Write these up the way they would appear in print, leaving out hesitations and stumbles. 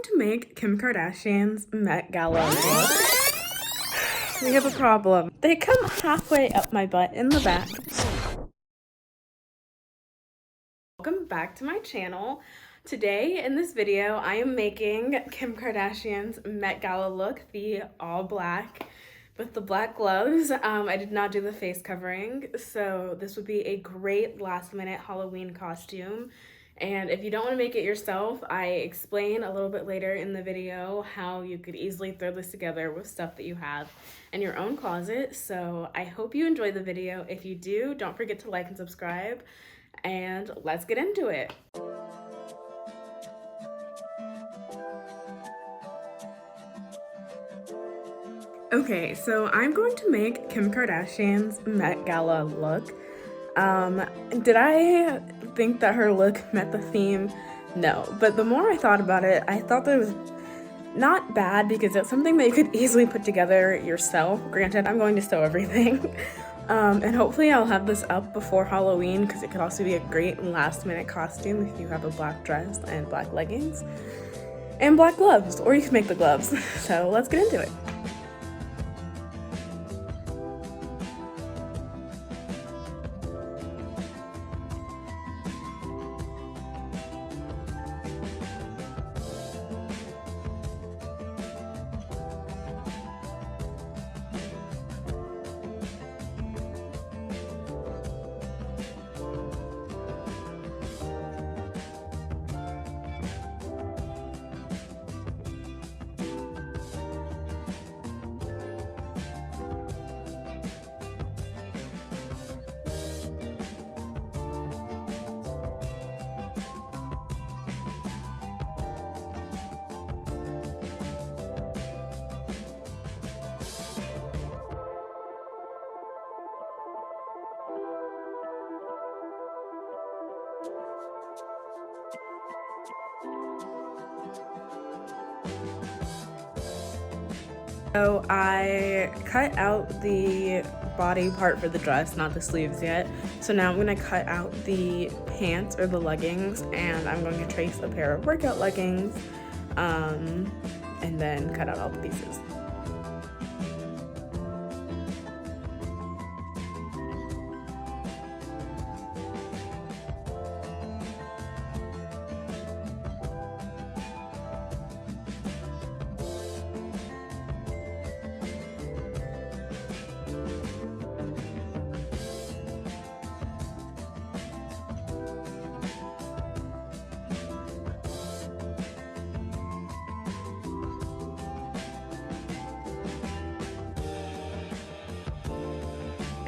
To make Kim Kardashian's Met Gala look, we have a problem. They come halfway up my butt in the back. Welcome back to my channel. Today in this video, I am making Kim Kardashian's Met Gala look, the all black with the black gloves. I did not do the face covering, so this would be a great last minute Halloween costume. And if you don't want to make it yourself, I explain a little bit later in the video how you could easily throw this together with stuff that you have in your own closet. So I hope you enjoy the video. If you do, don't forget to like and subscribe, and let's get into it. Okay, so I'm going to make Kim Kardashian's Met Gala look. Did I think that her look met the theme? No, but the more I thought about it, I thought that it was not bad because it's something that you could easily put together yourself. Granted, I'm going to sew everything. And hopefully I'll have this up before Halloween because it could also be a great last minute costume if you have a black dress and black leggings and black gloves, or you can make the gloves. So let's get into it. So I cut out the body part for the dress, not the sleeves yet. So now I'm going to cut out the pants or the leggings, and I'm going to trace a pair of workout leggings, and then cut out all the pieces.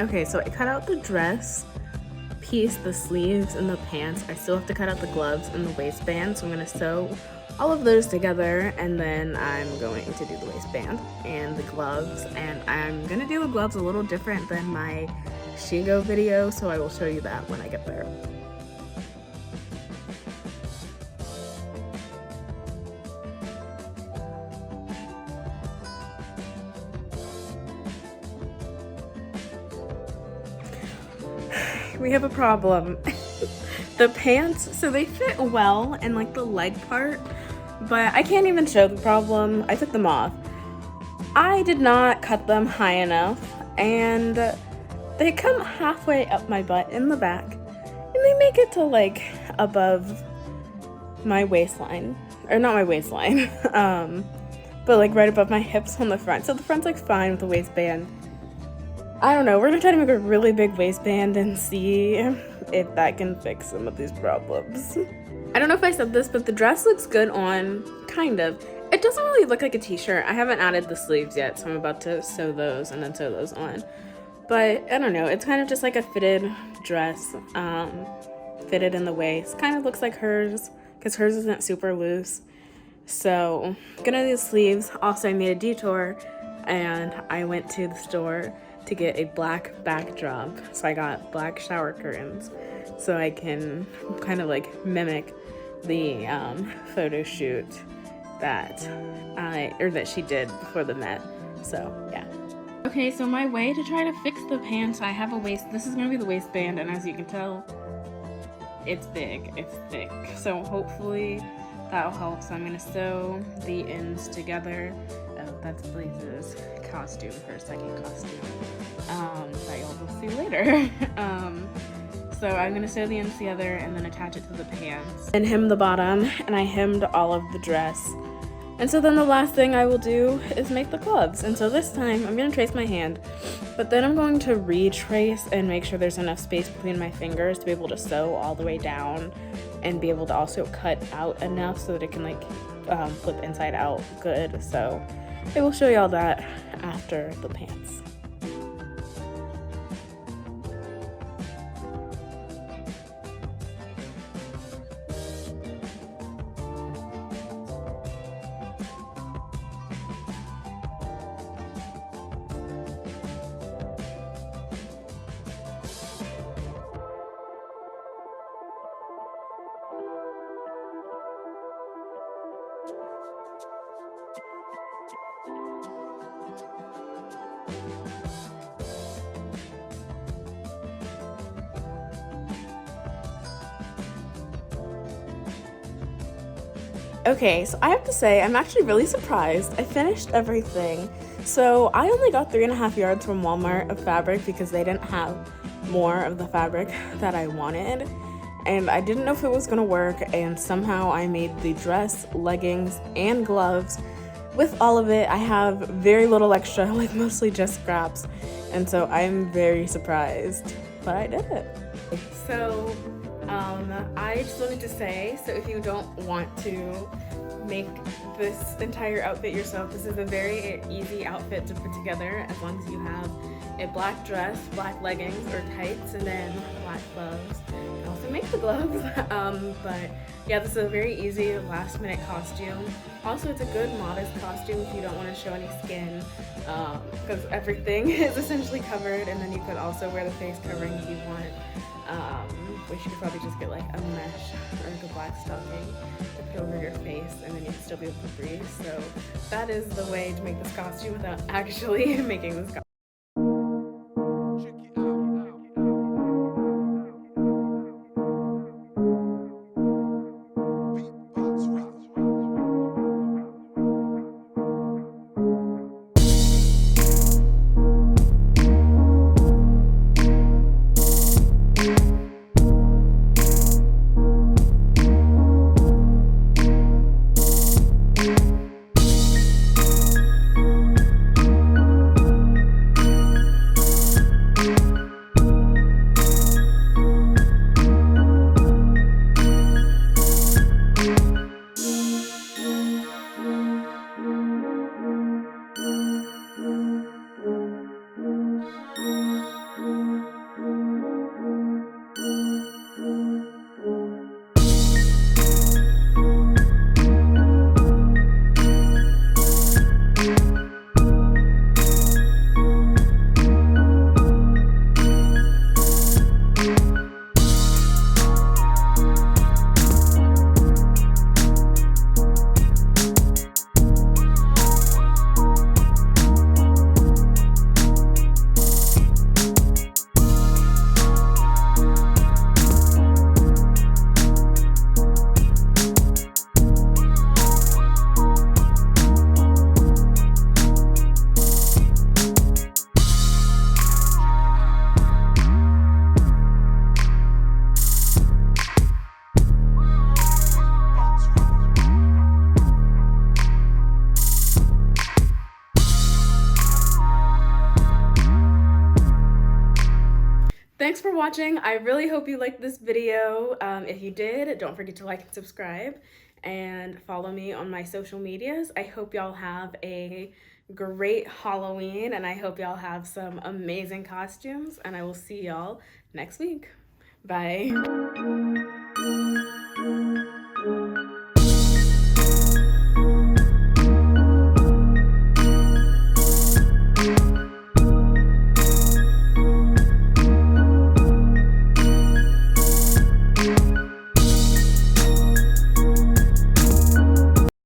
Okay, so I cut out the dress piece, the sleeves, and the pants. I still have to cut out the gloves and the waistband, so I'm going to sew all of those together, and then I'm going to do the waistband and the gloves, and I'm going to do the gloves a little different than my Shigo video, so I will show you that when I get there. We have a problem. The pants, so they fit well in like the leg part, but I can't even show the problem. I took them off. I did not cut them high enough, and they come halfway up my butt in the back, and they make it to like above my waistline, or not my waistline, but like right above my hips on the front. So the front's like fine with the waistband. I don't know, we're gonna try to make a really big waistband and see if that can fix some of these problems. I don't know if I said this, but the dress looks good on, kind of. It doesn't really look like a t-shirt. I haven't added the sleeves yet, so I'm about to sew those and then sew those on. But I don't know, it's kind of just like a fitted dress, fitted in the waist. Kind of looks like hers, because hers isn't super loose. So, gonna do the sleeves. Also, I made a detour, and I went to the store to get a black backdrop. So I got black shower curtains so I can kind of like mimic the photo shoot that she did before the Met. So yeah. Okay, so my way to try to fix the pants, I have a waist, this is gonna be the waistband, and as you can tell, it's big, it's thick. So hopefully That'll help. So I'm gonna sew the ends together. Oh, that's Blaze's costume, her second costume, that y'all will see later. So I'm gonna sew the ends together and then attach it to the pants. And hem the bottom, and I hemmed all of the dress. And so then the last thing I will do is make the gloves. And so this time I'm gonna trace my hand, but then I'm going to retrace and make sure there's enough space between my fingers to be able to sew all the way down and be able to also cut out enough so that it can like flip inside out good. So I will show y'all that after the pants. Okay, so I have to say, I'm actually really surprised. I finished everything. So I only got 3.5 yards from Walmart of fabric because they didn't have more of the fabric that I wanted. And I didn't know if it was gonna work, and somehow I made the dress, leggings, and gloves. With all of it, I have very little extra, like mostly just scraps. And so I'm very surprised, but I did it. So I just wanted to say, so if you don't want to make this entire outfit yourself, this is a very easy outfit to put together as long as you have a black dress, black leggings or tights, and then black gloves. You can also make the gloves. But yeah, this is a very easy last minute costume. Also, it's a good modest costume if you don't want to show any skin, because everything is essentially covered, and then you could also wear the face covering if you want. Which you could probably just get like a mesh or like a black stocking to put over your face, and then you'd still be able to breathe. So that is the way to make this costume without actually making this costume. Thanks for watching. I really hope you liked this video. If you did, don't forget to like and subscribe and follow me on my social medias. I hope y'all have a great Halloween, and I hope y'all have some amazing costumes, and I will see y'all next week. Bye.